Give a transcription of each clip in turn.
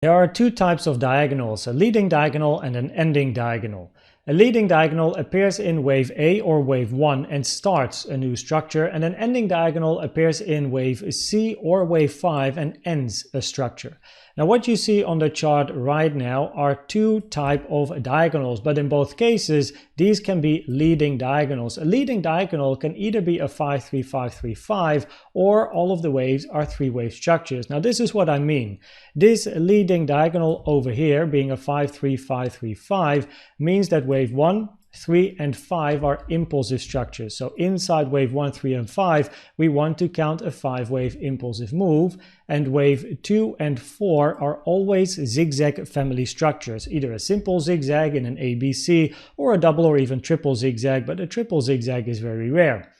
There are two types of diagonals, a leading diagonal and an ending diagonal. A leading diagonal appears in wave A or wave 1 and starts a new structure, and an ending diagonal appears in wave C or wave 5 and ends a structure. Now what you see on the chart right now are two types of diagonals, but in both cases these can be leading diagonals. A leading diagonal can either be a 5-3-5-3-5 or all of the waves are three-wave structures. Now this is what I mean. This leading diagonal over here being a 5-3-5-3-5 means that wave 1, 3 and 5 are impulsive structures. So inside wave 1, 3 and 5 we want to count a 5-wave impulsive move, and wave 2 and 4 are always zigzag family structures, either a simple zigzag in an ABC or a double or even triple zigzag, but a triple zigzag is very rare.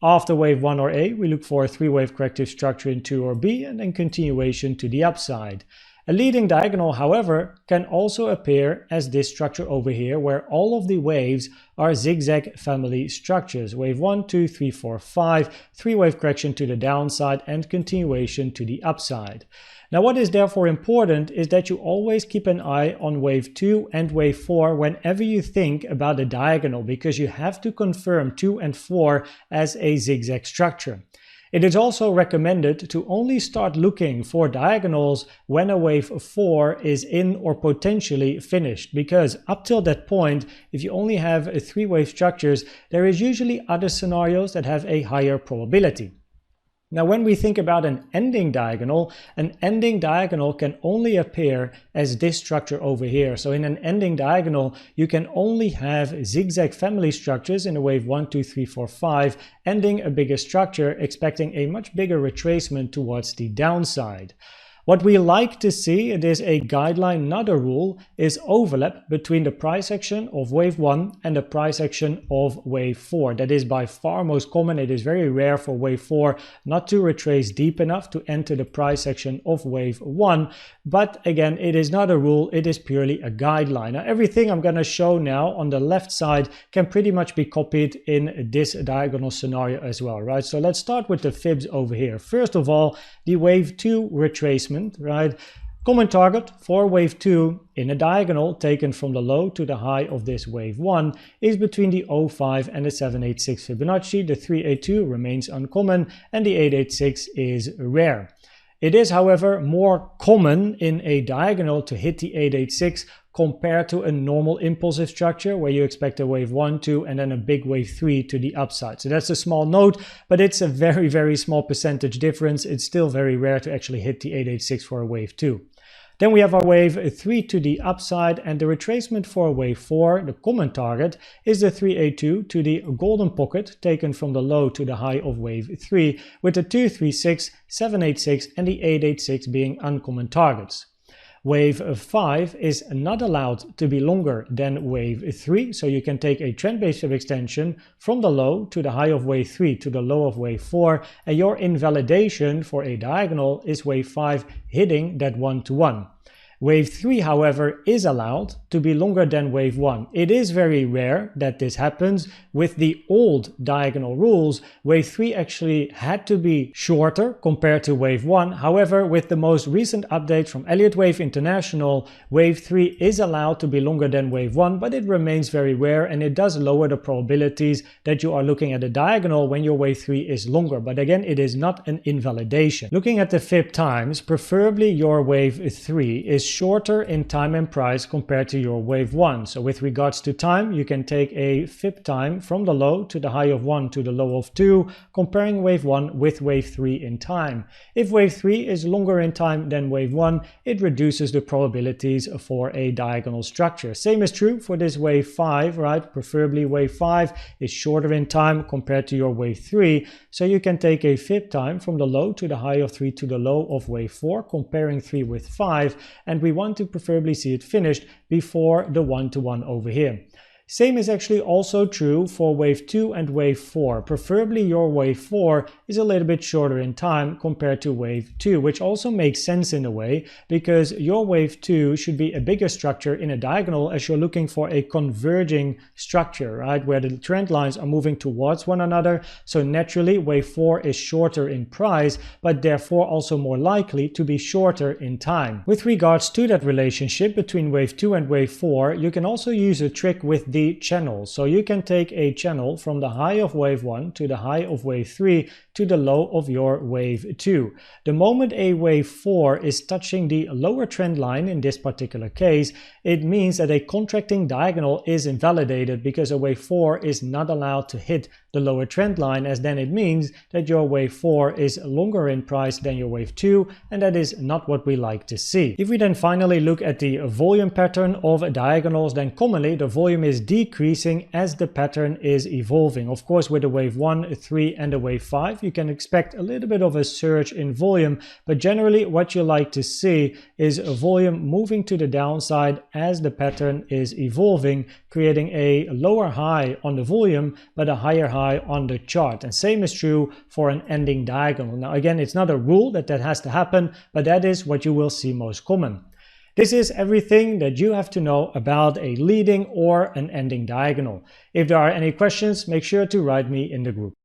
After wave 1 or A we look for a 3-wave corrective structure in 2 or B and then continuation to the upside. A leading diagonal, however, can also appear as this structure over here, where all of the waves are zigzag family structures. Wave 1, 2, 3, 4, 5, 3-wave correction to the downside and continuation to the upside. Now what is therefore important is that you always keep an eye on wave 2 and wave 4 whenever you think about a diagonal, because you have to confirm 2 and 4 as a zigzag structure. It is also recommended to only start looking for diagonals when a wave 4 is in or potentially finished, because up till that point, if you only have 3-wave structures, there is usually other scenarios that have a higher probability. Now when we think about an ending diagonal can only appear as this structure over here. So in an ending diagonal you can only have zigzag family structures in a wave 1, 2, 3, 4, 5, ending a bigger structure, expecting a much bigger retracement towards the downside. What we like to see, it is a guideline, not a rule, is overlap between the price action of wave 1 and the price action of wave 4. That is by far most common. It is very rare for wave 4 not to retrace deep enough to enter the price action of wave 1. But again, it is not a rule, it is purely a guideline. Now, everything I'm going to show now on the left side can pretty much be copied in this diagonal scenario as well, right? So let's start with the fibs over here. First of all, the wave 2 retracement. Right, common target for wave 2 in a diagonal taken from the low to the high of this wave 1 is between the 0.5 and the 786 Fibonacci. The 382 remains uncommon and the 886 is rare. It is, however, more common in a diagonal to hit the 886 compared to a normal impulsive structure where you expect a wave 1, 2 and then a big wave 3 to the upside. So that's a small note, but it's a very, very small percentage difference. It's still very rare to actually hit the 886 for a wave 2. Then we have our wave 3 to the upside, and the retracement for wave 4, the common target, is the 382 to the golden pocket taken from the low to the high of wave 3, with the 236, 786 and the 886 being uncommon targets. Wave 5 is not allowed to be longer than wave 3, so you can take a trend-based fib extension from the low to the high of wave 3 to the low of wave 4, and your invalidation for a diagonal is wave 5 hitting that 1-to-1. Wave 3, however, is allowed to be longer than wave 1. It is very rare that this happens. With the old diagonal rules, wave 3 actually had to be shorter compared to wave 1. However, with the most recent update from Elliott Wave International, wave 3 is allowed to be longer than wave 1, but it remains very rare and it does lower the probabilities that you are looking at a diagonal when your wave 3 is longer. But again, it is not an invalidation. Looking at the fib times, preferably your wave 3 is shorter in time and price compared to your wave 1. So with regards to time, you can take a fib time from the low to the high of 1 to the low of 2, comparing wave 1 with wave 3 in time. If wave 3 is longer in time than wave 1, it reduces the probabilities for a diagonal structure. Same is true for this wave 5, right? Preferably wave 5 is shorter in time compared to your wave 3, so you can take a fib time from the low to the high of 3 to the low of wave 4, comparing 3 with 5, and we want to preferably see it finished before the 1-to-1 over here. Same is actually also true for wave 2 and wave 4. Preferably your wave 4 is a little bit shorter in time compared to wave 2, which also makes sense in a way because your wave 2 should be a bigger structure in a diagonal as you're looking for a converging structure, right, where the trend lines are moving towards one another. So naturally wave 4 is shorter in price, but therefore also more likely to be shorter in time. With regards to that relationship between wave 2 and wave 4, you can also use a trick with the channel. So you can take a channel from the high of wave 1 to the high of wave 3 to the low of your wave 2. The moment a wave 4 is touching the lower trend line in this particular case, it means that a contracting diagonal is invalidated because a wave 4 is not allowed to hit the lower trend line, as then it means that your wave 4 is longer in price than your wave 2, and that is not what we like to see. If we then finally look at the volume pattern of diagonals, then commonly the volume is decreasing as the pattern is evolving. Of course, with a wave 1, 3 and a wave 5, you can expect a little bit of a surge in volume, but generally what you like to see is a volume moving to the downside as the pattern is evolving, creating a lower high on the volume but a higher high on the chart. And same is true for an ending diagonal. Now again, it's not a rule that has to happen, but that is what you will see most common. This is everything that you have to know about a leading or an ending diagonal. If there are any questions, make sure to write me in the group.